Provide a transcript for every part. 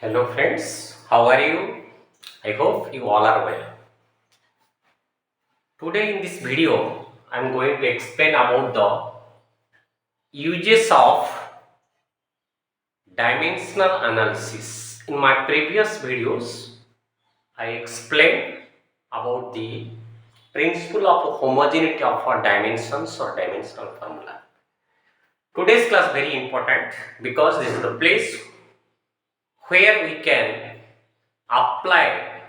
Hello friends, how are you? I hope you all are well. Today in this video, I am going to explain about the uses of dimensional analysis. In my previous videos, I explained about the principle of homogeneity of our dimensions or dimensional formula. Today's class very important because this is the place where we can apply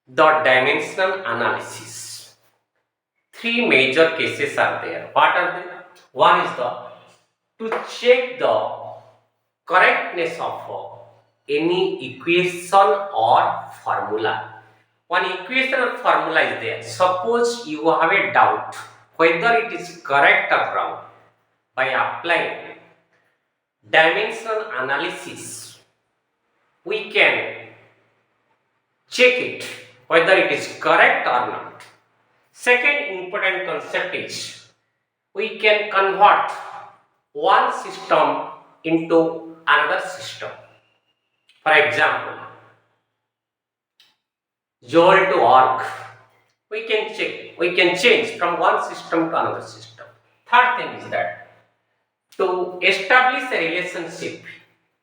the dimensional analysis. Three major cases are there. What are they? One is the to check the correctness of any equation or formula. One equation or formula is there. Suppose you have a doubt whether it is correct or wrong. By applying dimensional analysis, we can check it whether it is correct or not. Second important concept is we can convert one system into another system. For example, joule to arc. We can change from one system to another system. Third thing is that to establish a relationship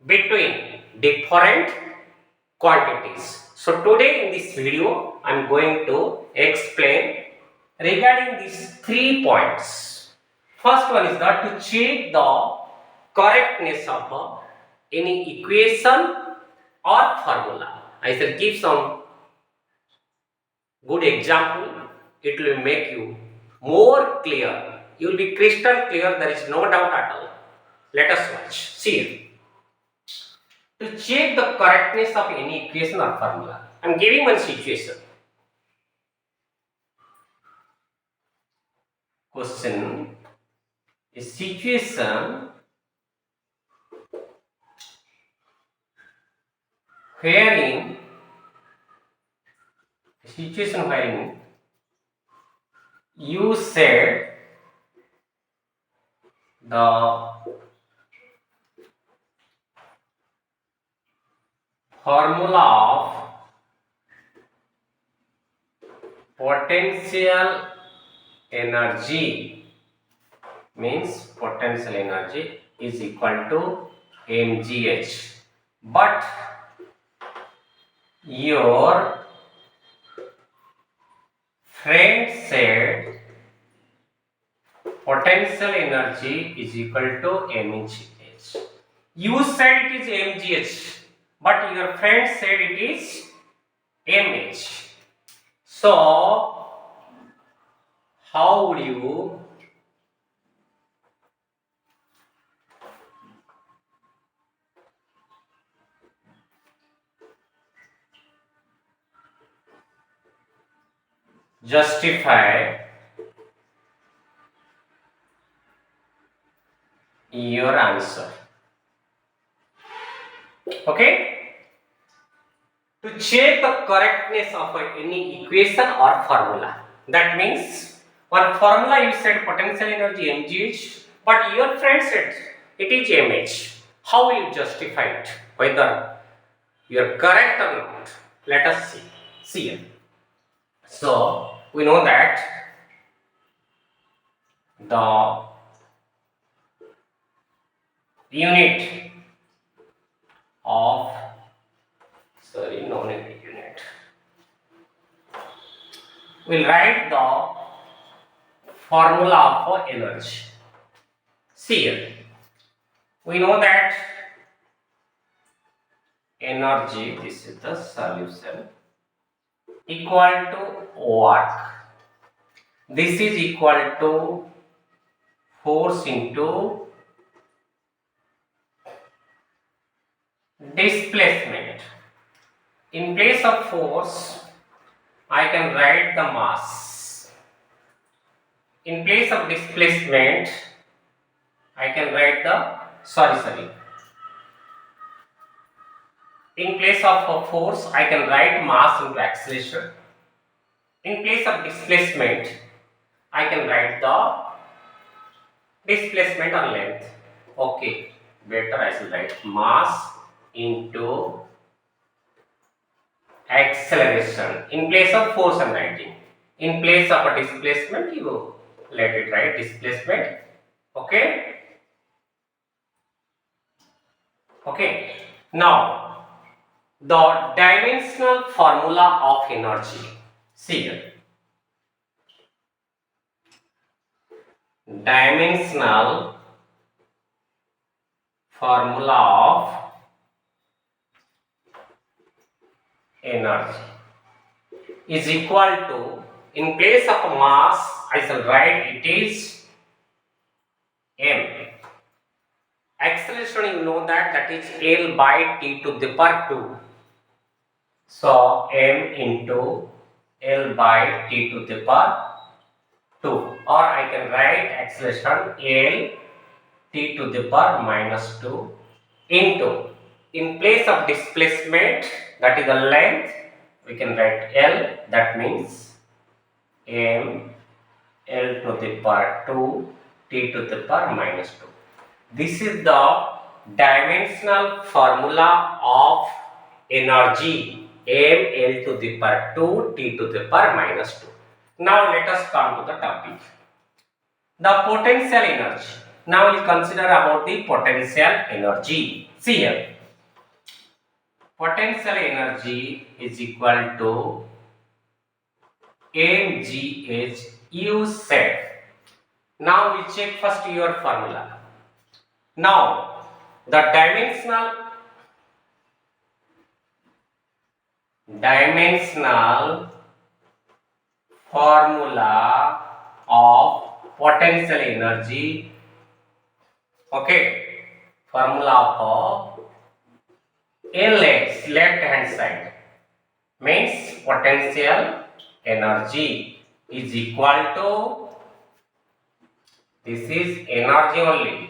between different quantities. So today in this video, I am going to explain regarding these 3 points. First one is that to check the correctness of any equation or formula. I shall give some good example. It will make you more clear. You will be crystal clear. There is no doubt at all. Let us watch. See it. To check the correctness of any equation or formula, I am giving one situation. Question: a situation wherein you said the formula of potential energy means potential energy is equal to mgh, but your friend said potential energy is equal to mgh. You said it is mgh, but your friend said it is mh. So how would you justify your answer? Okay? To check the correctness of any equation or formula. That means one formula you said potential energy mgh, but your friend said it is mh. How will you justify it? Whether you are correct or not? Let us see. See here. So we know that the unit of no unit. We'll write the formula for energy. See here. We know that energy, this is the solution, equal to work. This is equal to force into displacement. In place of force, I can write the mass. In place of displacement, I can write the in place of force, I can write mass into acceleration. In place of displacement, I can write the displacement or length. Okay, better I should write mass into acceleration. In place of force I'm writing. In place of a displacement, you let it write displacement. Okay. Okay. Now the dimensional formula of energy. See here. Dimensional formula of energy is equal to, in place of mass I shall write it is m. Acceleration, you know that is L by T to the power 2. So m into L by T to the power 2, or I can write acceleration L T to the power minus 2 into, in place of displacement, that is the length, we can write L, that means m L to the power 2 T to the power minus 2. This is the dimensional formula of energy, m L to the power 2 T to the power minus 2. Now let us come to the topic. The potential energy. Now we'll consider about the potential energy. See here. Potential energy is equal to mgh. You said. Now we check first your formula. Now the dimensional formula of potential energy, okay, formula of LH, left hand side, means potential energy is equal to, this is energy only,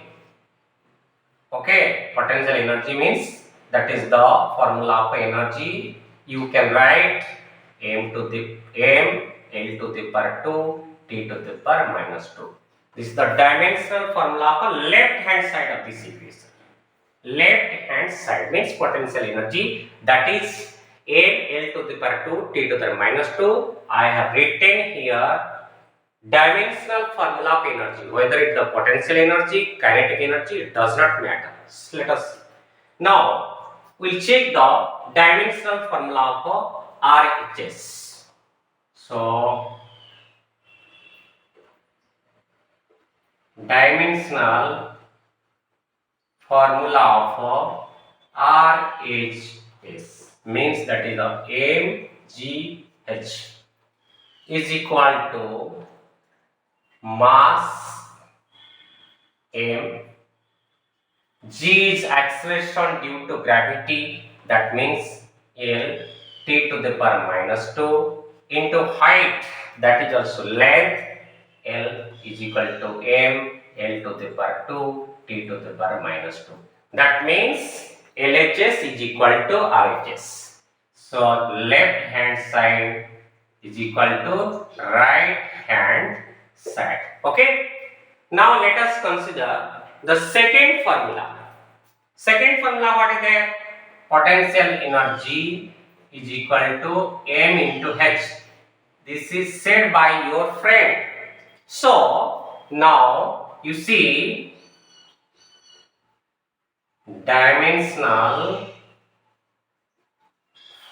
okay, potential energy means that is the formula of energy. You can write m to the m L to the power 2 T to the power minus 2. This is the dimensional formula of left hand side of this equation. Left hand side means potential energy, that is m L to the power 2 T to the power minus 2. I have written here dimensional formula of energy, whether it's the potential energy, kinetic energy, it does not matter. So let us now we'll check the dimensional formula of RHS. So dimensional formula of RHS means that is the mgh is equal to mass m, g is acceleration due to gravity, that means L T to the power minus 2 into height, that is also length, L is equal to m L to the power 2 T to the power minus 2. That means LHS is equal to RHS. So left hand side is equal to right hand side. Okay. Now let us consider the second formula. Second formula, what is there? Potential energy is equal to m into h. This is said by your friend. So now you see dimensional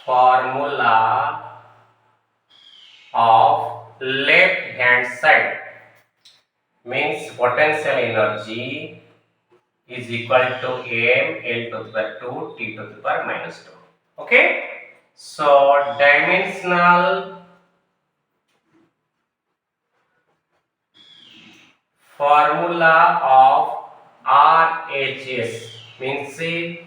formula of left hand side means potential energy is equal to m L to the power 2 T to the power minus 2. Okay. So dimensional formula of RHS means mh.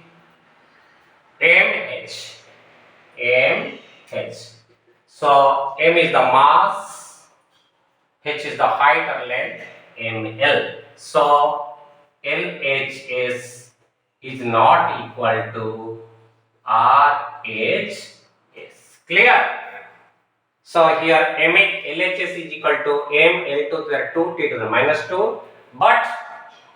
So m is the mass, h is the height or length, ml. So LHS is not equal to RHS. Clear? So here LHS is equal to m L to the 2 T to the minus 2, but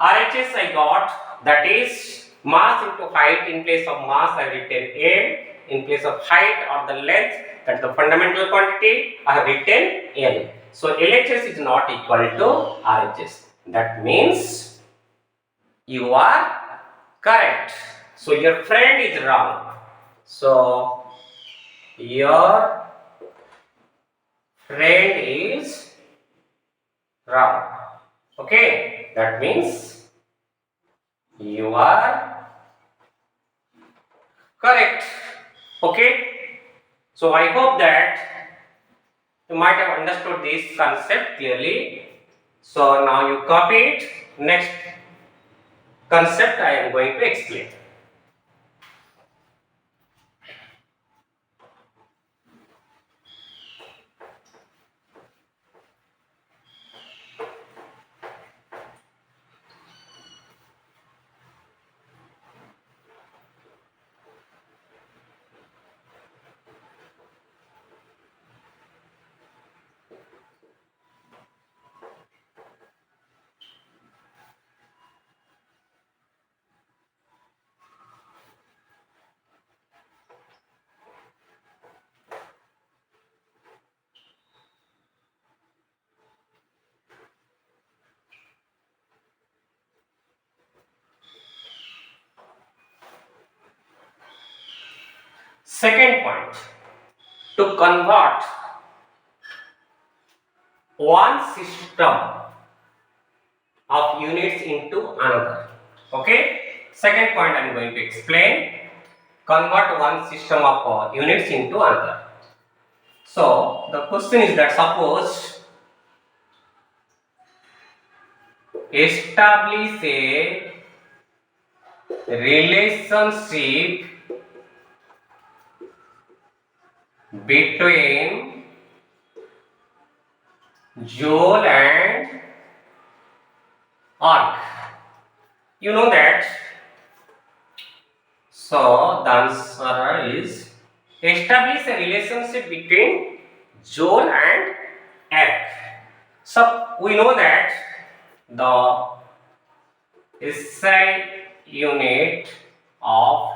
RHS I got, that is mass into height. In place of mass I written m, in place of height or the length, that the fundamental quantity, I have written L. So LHS is not equal to RHS. That means you are correct. So your friend is wrong. So your friend is wrong. Okay, that means you are correct. Okay, so I hope that you might have understood this concept clearly. So now you copy it. Next concept I am going to explain. Second point, to convert one system of units into another. Okay, second point I am going to explain. Convert one system of units into another. So the question is that suppose establish a relationship between joule and arc. You know that. So the answer is establish a relationship between joule and arc. So we know that the SI unit of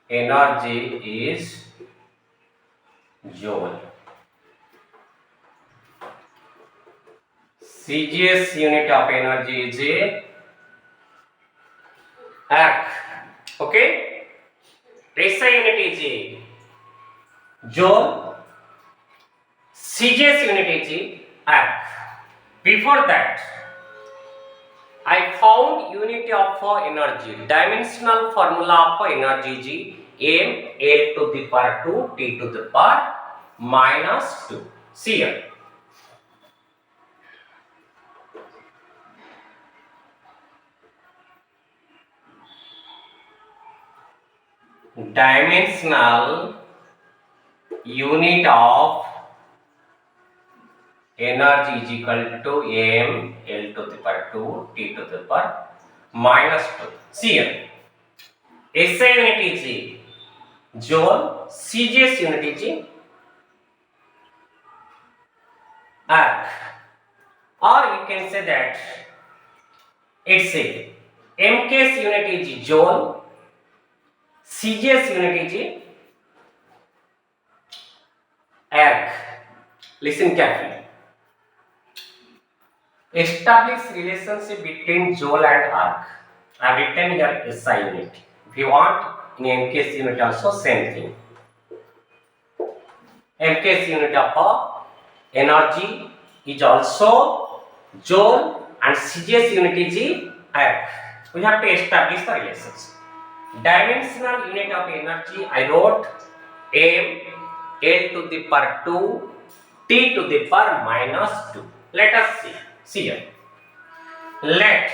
energy is joule. CGS unit of energy is a arc. Okay. SI unit is a joule. CGS unit is a arc. Before that, I found unit of energy. Dimensional formula of energy is m L to the power 2 T to the power minus 2. See here. Dimensional unit of energy is equal to m L to the power 2 T to the power minus 2. See here. SI unit is joule, CGS unit is arc, or you can say that it's a MKS unit is joule, CGS unit is arc. Listen carefully. Establish relationship between joule and arc. I have written here SI unit. If you want in MKS unit also same thing. MKS unit of energy is also joule and CGS unit is arc. We have to establish the relationship. Dimensional unit of energy I wrote m L to the power 2 T to the power minus 2. Let us see. See here. Let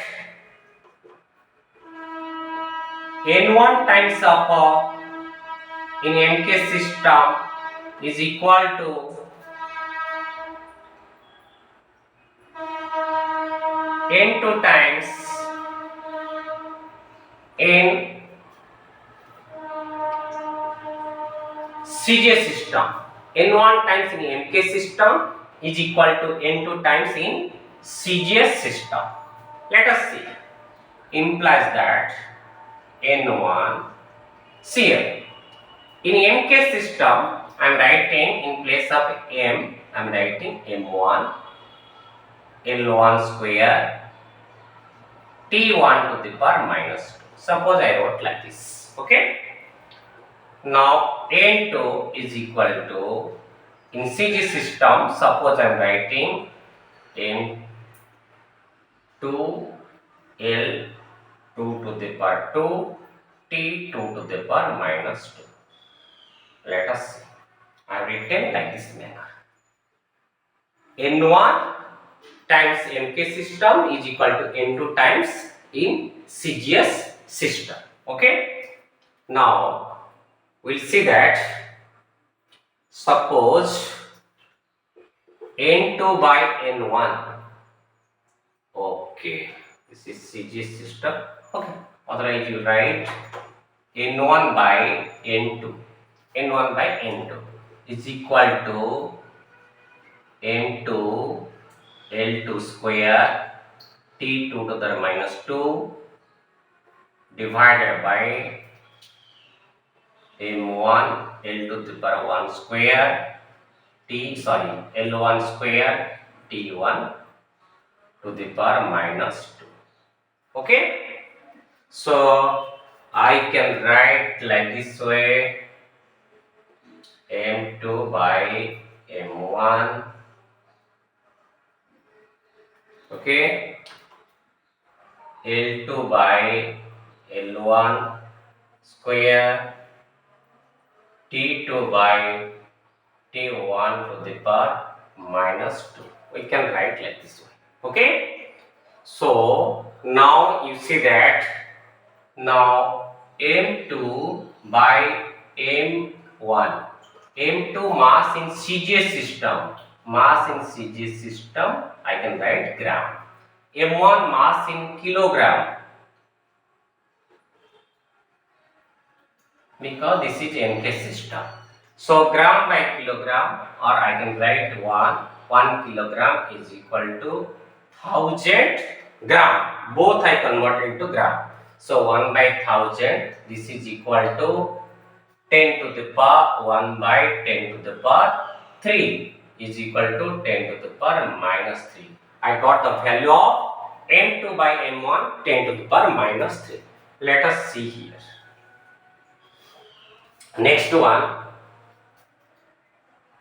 N1 times of in MK system is equal to N2 times in CJ system. N1 times in MK system is equal to N2 times in CGS system. Let us see. Implies that N1, see here, In mk system, I am writing in place of m, I am writing m1 L1 square T1 to the power minus 2. Suppose I wrote like this. Okay. Now N2 is equal to, in CG system, suppose I am writing N2 L2 to the power 2 T2 to the power minus 2. Let us see. I have written like this manner. N1 times MK system is equal to N2 times in CGS system. Okay. Now we'll see that, suppose N2 by N1. Okay, this is CGS system. Okay. Otherwise you write N1 by N2. N1 by N2 is equal to N2 L2 square T2 to the minus 2 divided by M1 L2 to the power 1 square L1 square T1 to the power minus 2. Okay. So I can write like this way, M2 by M1. Okay. L2 by L1 square T2 by T1 to the power minus 2. We can write like this way. Okay. So now you see that, now M2 by M1. M2 mass in CGS system. Mass in CGS system I can write gram. M1 mass in kilogram, because this is MK system. So gram by kilogram, or I can write 1 kilogram is equal to 1000 gram. Both I convert into gram. So 1 by 1000, this is equal to 10 to the power 1 by 10 to the power 3 is equal to 10 to the power minus 3. I got the value of M2 by M1, 10 to the power minus 3. Let us see here. Next one,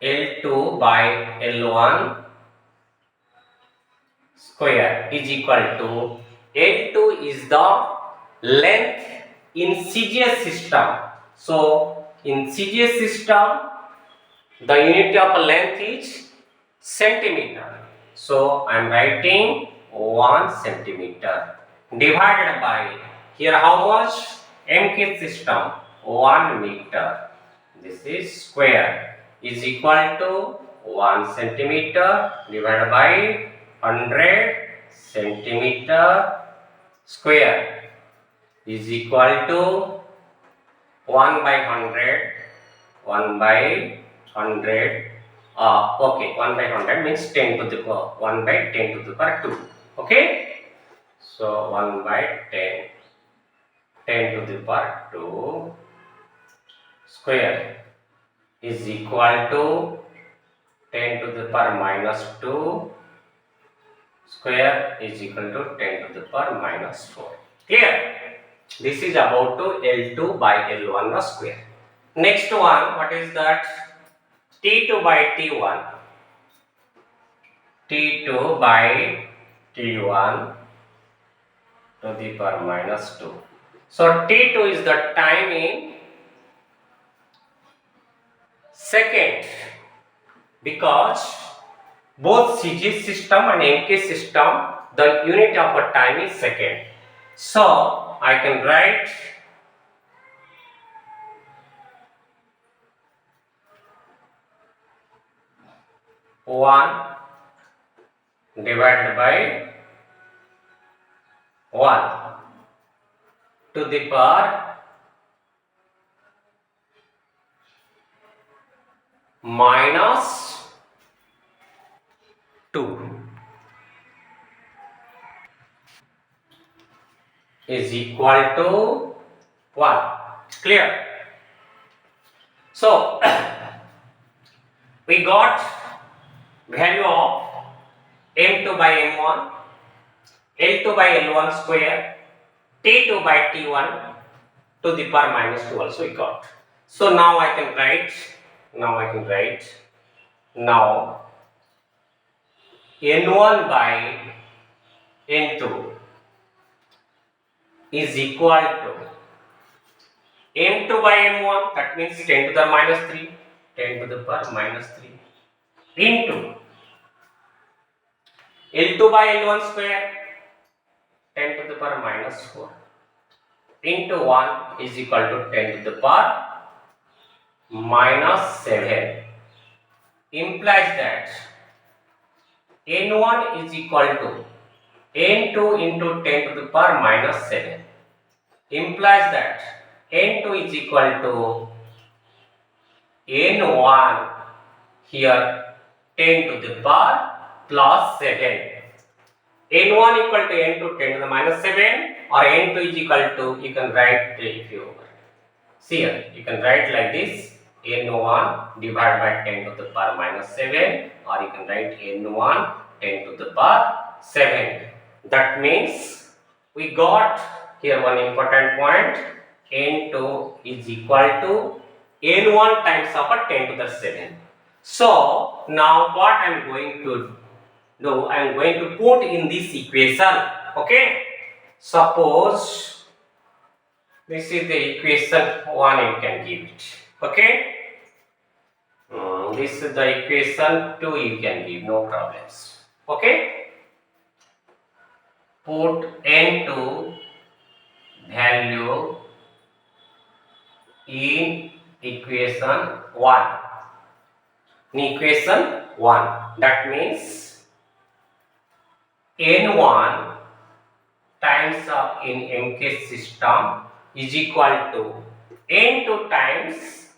L2 by L1 square is equal to, L2 is the length in CGS system. So in CGS system, the unit of length is centimeter. So I am writing 1 centimeter divided by, here how much? MK system 1 meter. This is square is equal to 1 centimeter divided by 100 centimeter square is equal to 1 by 100. 1 by 100. Okay, 1 by 100 means 10 to the power 1 by 10 to the power 2. Okay. So 1 by 10, 10 to the power 2 square is equal to 10 to the power minus 2 square is equal to 10 to the power minus 4. Clear? This is about to L2 by L1 square. Next one, what is that? T2 by T1. T2 by T1 to the power minus 2. So T2 is the time in second, because both CG system and MK system, the unit of a time is second. So I can write one divided by 1 to the power minus 2 is equal to 1. Clear? So we got value of m2 by m1, L2 by L1 square, T2 by T1 to the power minus 2 also we got. So now I can write, now N1 by N2 is equal to M2 by M1, that means 10 to the minus 3, 10 to the power minus 3 into L2 by L1 square, 10 to the power minus 4 into 1 is equal to 10 to the power minus 7, implies that N1 is equal to N2 into 10 to the power minus 7, implies that N2 is equal to N1 here 10 to the power plus 7. N1 equal to N2 10 to the minus 7, or N2 is equal to, you can write, if you see here, you can write like this, N1 divided by 10 to the power minus 7, or you can write N1 10 to the power 7. That means we got here one important point, N2 is equal to N1 times of a 10 to the 7. So now what I am going to do, I am going to put in this equation. Okay, suppose this is the equation 1, you can give it. Okay, this is the equation 2, you can give, no problems. Okay, put N2 value in equation 1. In equation 1, that means N1 times of in MK system is equal to N2 times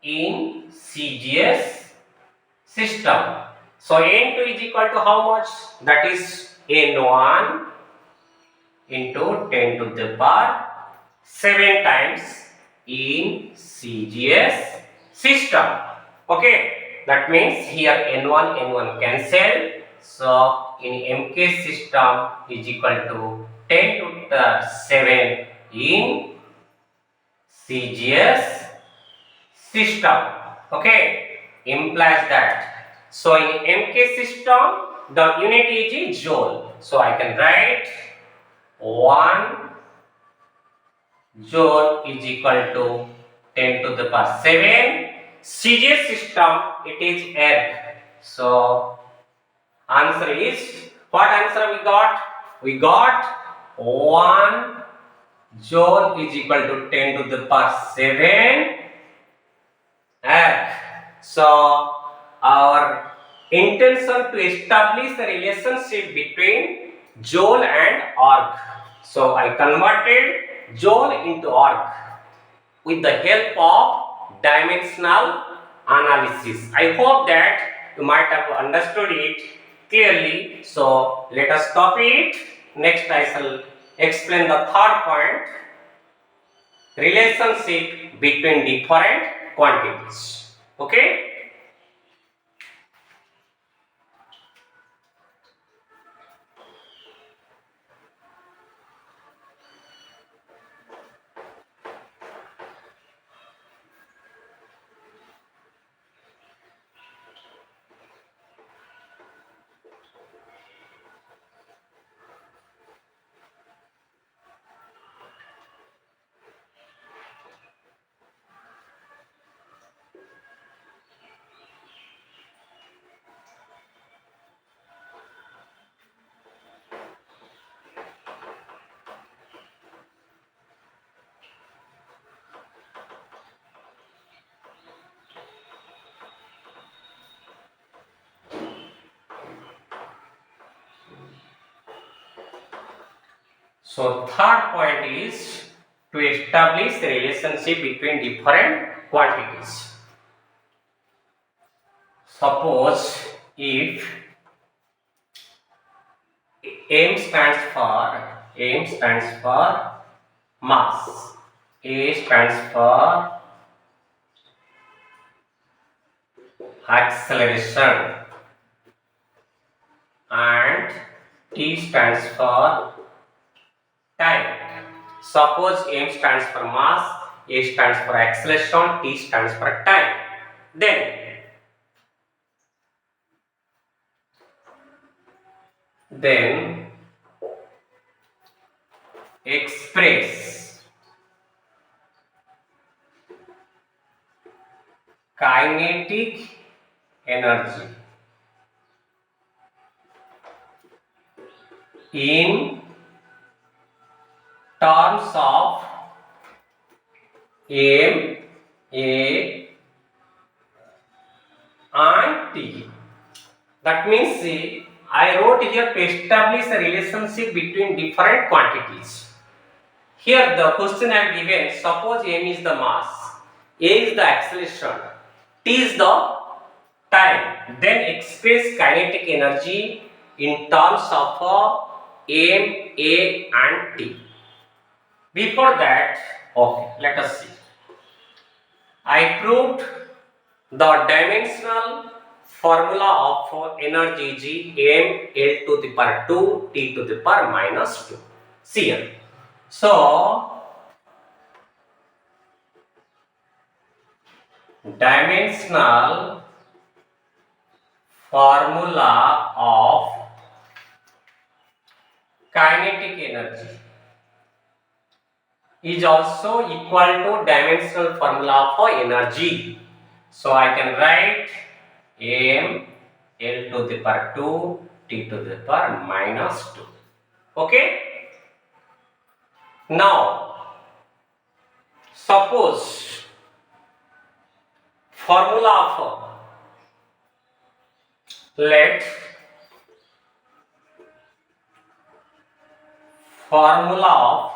in CGS system. So N2 is equal to how much? That is N1 into 10 to the power 7 times in CGS system. Okay, that means here N1 cancel. So in MK system is equal to 10 to the 7 in CGS system. Okay, implies that. So in MK system the unit is joule. So I can write 1 joule is equal to 10 to the power 7. CGS system it is erg. So answer is, what answer we got? We got 1 joule is equal to 10 to the power 7 erg. So our intention to establish the relationship between joule and arc. So I converted joule into arc with the help of dimensional analysis. I hope that you might have understood it clearly. So let us copy it. Next I shall explain the third point, relationship between different quantities. Okay. So third point is to establish the relationship between different quantities. Suppose if M stands for mass, A stands for acceleration, and T stands for time. Suppose M stands for mass, A stands for acceleration, T stands for time. Then express kinetic energy in terms of M, A and T. That means, see, I wrote here to establish a relationship between different quantities. Here the question I am given, suppose M is the mass, A is the acceleration, T is the time. Then express kinetic energy in terms of M, A and T. Before that, okay, let us see. I proved the dimensional formula of energy G, M, L to the power 2, T to the power minus 2. See here. So, dimensional formula of kinetic energy is also equal to dimensional formula for energy. So I can write M L to the power 2 T to the power minus 2. Okay. Now suppose formula of let formula of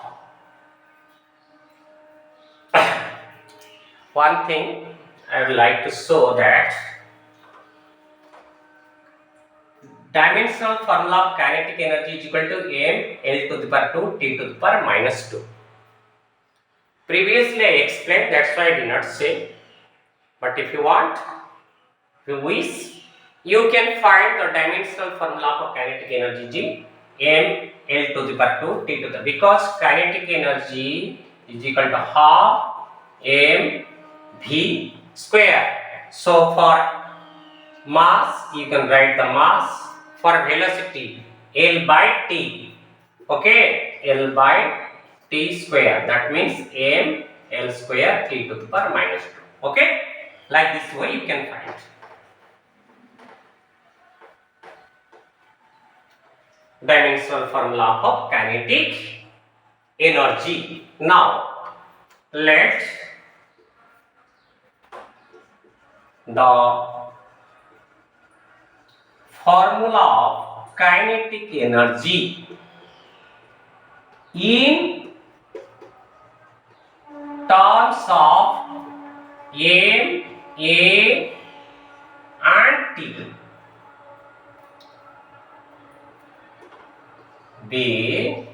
one thing I would like to show that dimensional formula of kinetic energy is equal to M L to the power 2 T to the power minus 2. Previously I explained, that's why I did not say, but if you want, if you wish, you can find the dimensional formula for kinetic energy G, M L to the power 2 T to the, because kinetic energy is equal to half M V square. So for mass you can write the mass, for velocity L by T, okay, L by T square, that means M L square T to the power minus 2, okay, like this way you can find dimensional formula of kinetic energy. Now let the formula of kinetic energy in terms of M, A and T be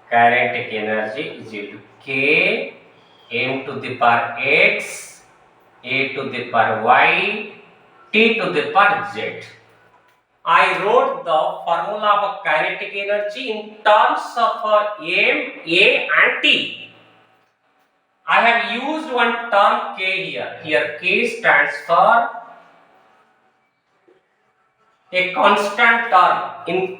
kinetic energy is equal to K M to the power X, A to the power Y, T to the power Z. I wrote the formula of kinetic energy in terms of M, A and T. I have used one term K here. Here K stands for a constant term.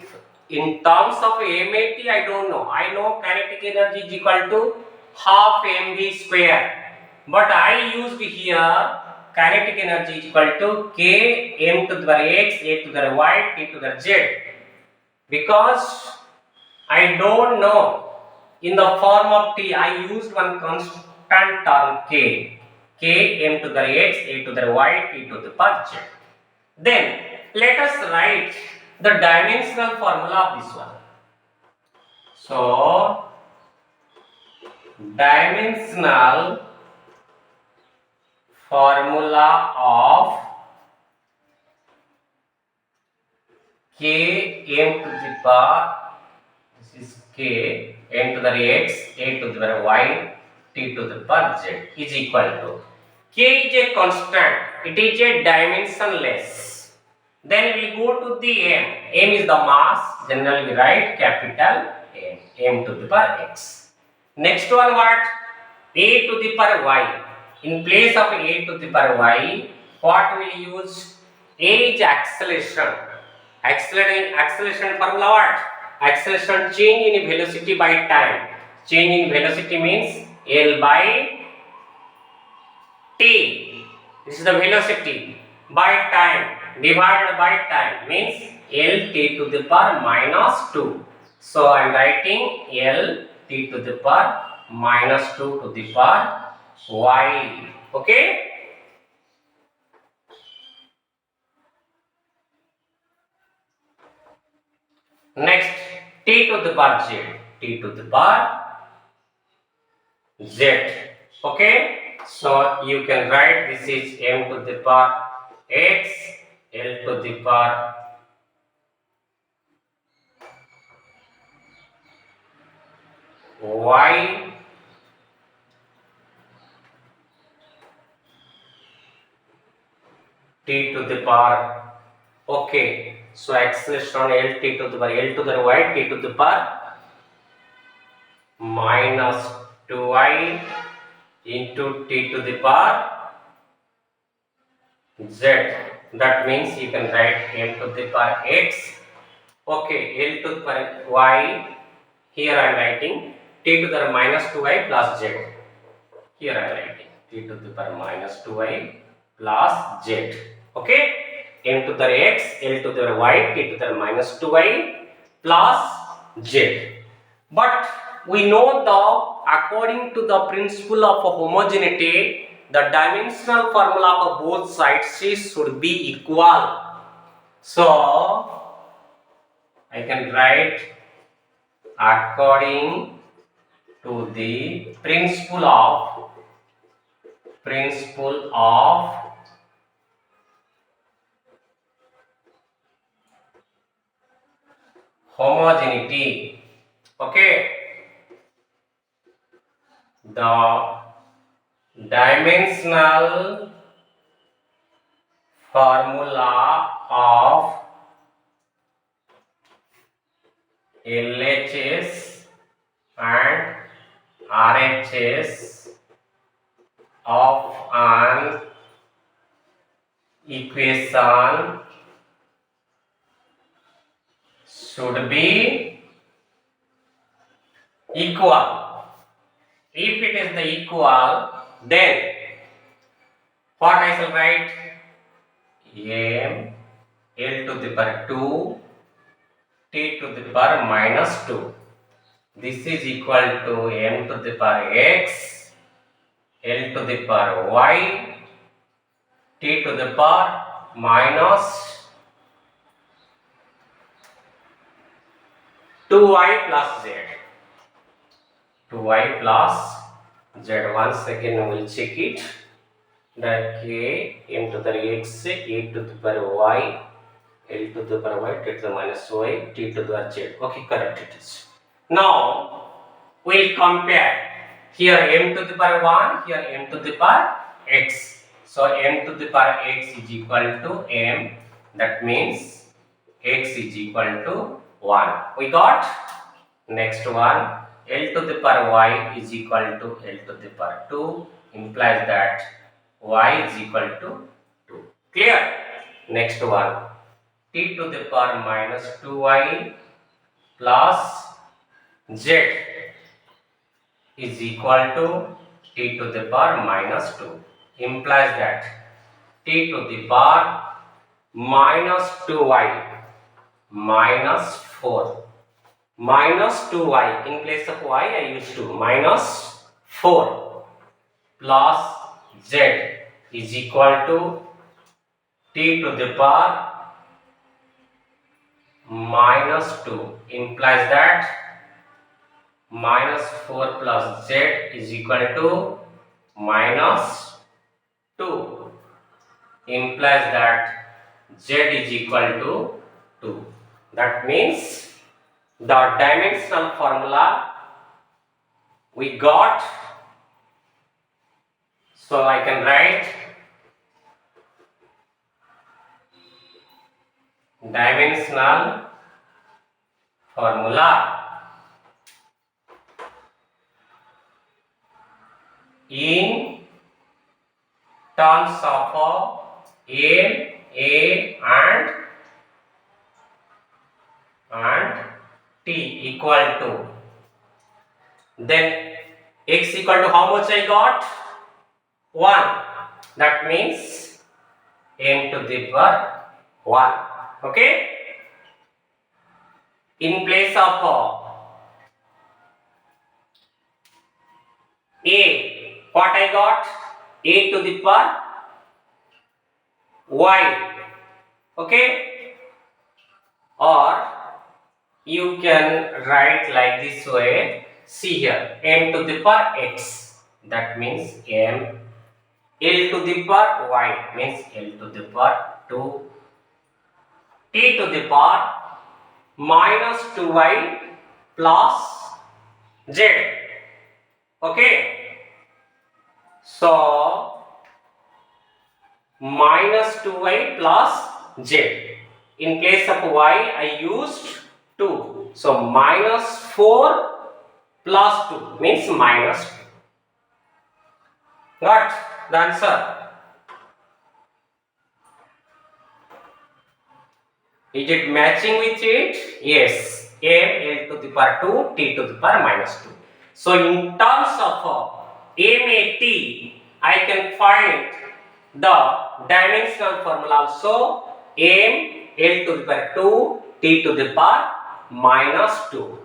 In terms of MAT, I don't know. I know kinetic energy is equal to half mv square. But I used here kinetic energy is equal to K M to the power X, A to the power Y, T to the power Z. Because I don't know in the form of T, I used one constant term K. K M to the power X, A to the power Y, T to the power Z. Then let us write the dimensional formula of this one. So dimensional formula of K M to the power, this is K M to the X, A to the power Y, T to the power Z is equal to, K is a constant, it is a dimensionless. Then we go to the m. M is the mass. Generally we write capital M. M to the power x. Next one what? A to the power y. In place of a to the power y, what will use? A is acceleration. Acceleration formula what? Acceleration change in velocity by time. Change in velocity means L by t. This is the velocity by time divided by time means L t to the power minus 2. So I am writing L t to the power minus 2 to the power y. Okay. Next, t to the power z. T to the power z. Okay. So you can write this is m to the power x, L to the power y, t to the power. Okay. So acceleration on L t to the power L to the y t to the power minus 2y into t to the power z. That means you can write m to the power x. Okay, L to the power y. Here I am writing t to the power minus 2y plus z. Here I am writing t to the power minus 2y plus z. Okay, m to the power x, L to the power y, t to the power minus 2y plus z. But we know according to the principle of homogeneity, the dimensional formula of both sides should be equal. So I can write according to the principle of homogeneity. Okay, the dimensional formula of LHS and RHS of an equation should be equal. If it is the equal, then what I shall write? M L to the power 2 t to the power minus 2. This is equal to m to the power x, L to the power y, t to the power minus 2y plus z. 2y plus z. Once again we will check it. That k m to the x, a to the power y, L to the power y, t to the minus y, t to the power z. Okay, correct it is. Now we'll compare. Here m to the power 1, here m to the power x. So m to the power x is equal to m. That means x is equal to 1. We got. Next one, L to the power y is equal to L to the power 2, implies that y is equal to 2. Clear? Next one, t to the power minus 2y plus z is equal to t to the power minus 2, implies that t to the power minus 2y minus 4 minus 2y, in place of y I use 2, minus 4 plus z is equal to t to the power minus 2, implies that minus 4 plus z is equal to minus 2, implies that z is equal to 2. That means the dimensional formula we got. So I can write dimensional formula in terms of M, A and T equal to, then x equal to how much I got? 1. That means m to the power 1. Okay? In place of a, what I got? A to the power y. Okay? Or you can write like this way. See here, m to the power x. That means m. L to the power y means L to the power 2. T to the power minus 2y plus z. Okay? So minus 2y plus z. In place of y I used 2. So minus 4 plus 2 means minus 2. Got the answer? Is it matching with it? Yes. M L to the power 2, T to the power minus 2. So in terms of MAT, I can find the dimensional formula also. M L to the power 2, T to the power minus 2.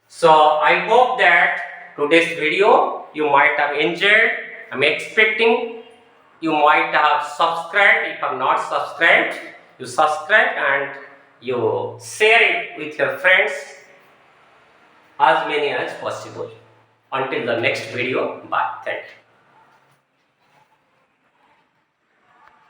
So I hope that today's video you might have enjoyed. I'm expecting you might have subscribed. If I'm not subscribed, you subscribe and you share it with your friends, as many as possible. Until the next video, bye. Thank you.